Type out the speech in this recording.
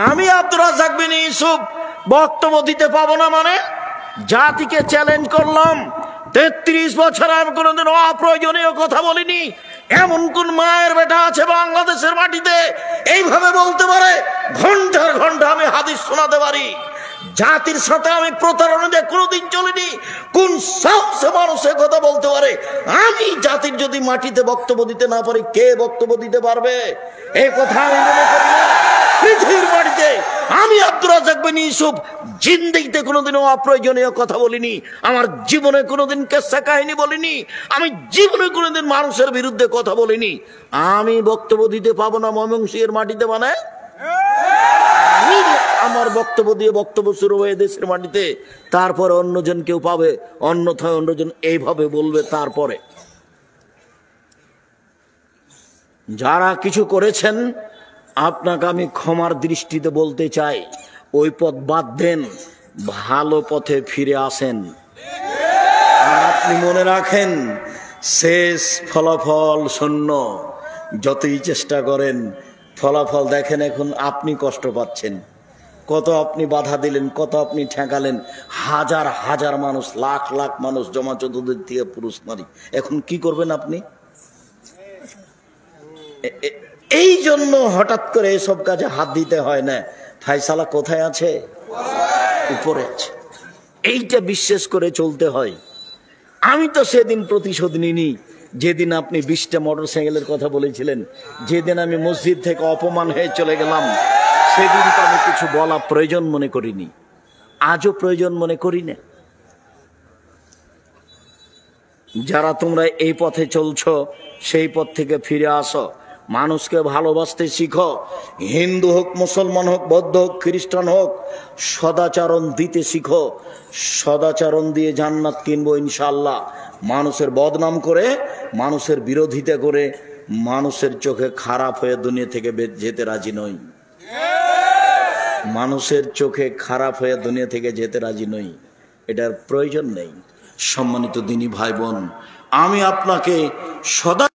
আমি আব্দুর রাজ্জাক বিন ইউসুফ বক্তব্য দিতে পাবো না মানে জাতিকে চ্যালেঞ্জ করলাম। 33 বছর আমি কোনোদিন অপ্রয়োজনীয় কথা বলিনি। এমন কোন মায়ের বেটা আছে বাংলাদেশের মাটিতে এইভাবে বলতে পারে? ঘন্টার ঘন্টা আমি হাদিস শোনাতে পারি। জাতির সাথে আমি প্রতারণা দিয়ে কোনোদিন চলিনি। কোন সাহসে মানুষের কথা বলতে পারে? আমি জাতির যদি মাটিতে বক্তব্য দিতে না পারি, কে বক্তব্য দিতে পারবে? এই কথা আমি মনে করি না। পৃথিবীর মাটিতে আমি আব্দুর রাজ্জাক বিন ইউসুফ জিন্দেগিতে কোনোদিনও অপ্রয়োজনীয় কথা বলিনি। আমার জীবনে কোনোদিন কেসা কাহিনী বলিনি। আমি জীবনে কোনোদিন মানুষের বিরুদ্ধে কথা বলিনি। আমি বক্তব্য দিতে পাবো না ময়মনসিংহের মাটিতে মানে? আমার বক্তব্য দিয়ে বক্তব্য শুরু হয়ে দেশের মাটিতে, তারপরে অন্যজন কেউ পাবে, অন্যথায় অন্যজন এইভাবে বলবে। তারপরে যারা কিছু করেছেন আপনাকে আমি ক্ষমার দৃষ্টিতে বলতে চাই, ওই পথ বাদ দেন, ভালো পথে ফিরে আসেন। আর আপনি মনে রাখেন, শেষ ফলাফল শূন্য। যতই চেষ্টা করেন ফলাফল দেখেন। এখন আপনি কষ্ট পাচ্ছেন, কত আপনি বাধা দিলেন, কত আপনি ঠেকালেন। হাজার হাজার মানুষ, লাখ লাখ মানুষ জমা চতুর্দিক থেকে পুরুষ নারী। এখন কি করবেন আপনি? এই জন্য হঠাৎ করে এসব কাজে হাত দিতে হয় না। ফায়সালা কোথায় আছে? উপরে আছে। এইটা বিশ্বাস করে চলতে হয়। আমি তো সেদিন প্রতিশোধ নিনি যেদিন আপনি 20টা মোটরসাইকেলের কথা বলেছিলেন। যেদিন আমি মসজিদ থেকে অপমান হয়ে চলে গেলাম, সেদিন তো আমি কিছু বলা প্রয়োজন মনে করিনি, আজও প্রয়োজন মনে করি না। যারা তোমরা এই পথে চলছো, সেই পথ থেকে ফিরে আসো। মানুষকে ভালোবাসতে শিখো। হিন্দু হোক, মুসলমান হোক, বৌদ্ধ হোক, খ্রিস্টান হোক, সদাচরণ দিতে শিখো। সদাচরণ দিয়ে জান্নাত কিনবো ইনশাআল্লাহ। মানুষের বদনাম করে, মানুষের বিরোধিতা করে, মানুষের চোখে খারাপ হয়ে দুনিয়া থেকে যেতে রাজি নই। মানুষের চোখে খারাপ হয়ে দুনিয়া থেকে যেতে রাজি নই, এটার প্রয়োজন নেই। সম্মানিত দিনী ভাই বোন, আমি আপনাকে সদা